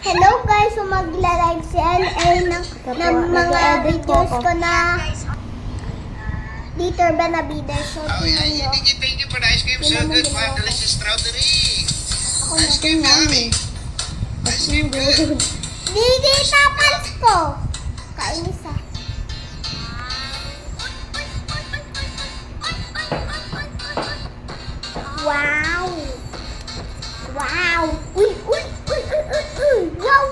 Hello guys, so magla-live si LA ng mga videos ko na Dieter Benavides. So, Oh, yeah, thank you for the ice cream. So good, man. Delicious strawberry. Ice cream, yummy. Ice cream, good. Di tapans ko. Kainis ah. Wow. Wow. Uy. Wow.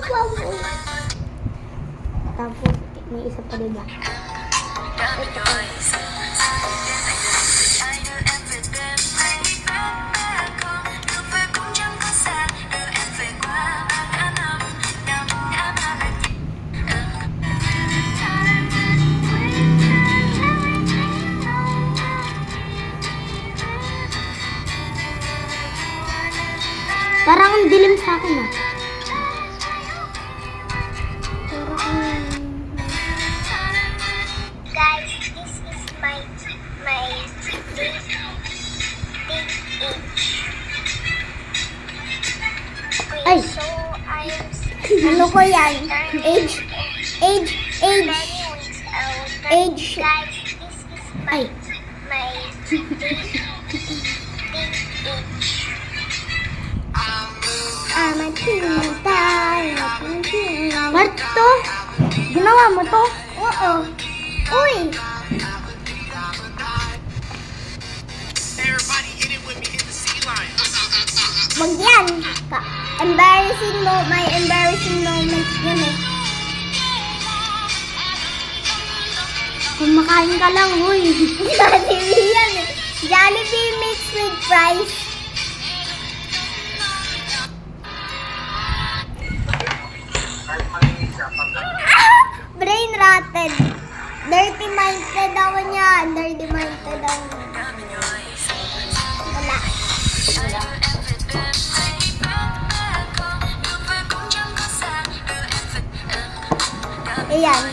Tapos, may isa pa diba? Parang ang dilim sa akin ah. Guys, this is my big age. Ay! So, ano ko yan? Age. Guys, this is Ay. my big age. What to? Ginawa mo to? Oo. Uy! Everybody hit it with me, hit the sea line. Wag yan. Embarrassing my embarrassing moment yun eh. Kumakain ka lang, huy. Jollibee yan eh. Jollibee mixed with fries. Brain rotted. Dirty minded ako niyan. Dirty minded ako. Wala. Ayan.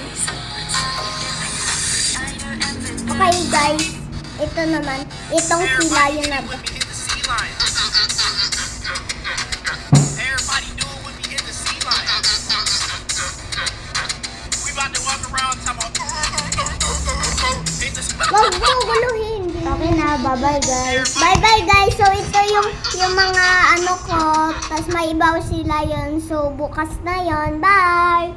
Okay guys. Ito naman. Itong sila yun na ba? Hit the sea line. Everybody do it with me, hit the sea line. We about to walk around talking about hit the sea Wag mo guluhin. Okay na. Bye-bye guys. Bye-bye guys. So ito yung mga ano ko. Tapos may ibaw sila yun. So bukas na yun. Bye!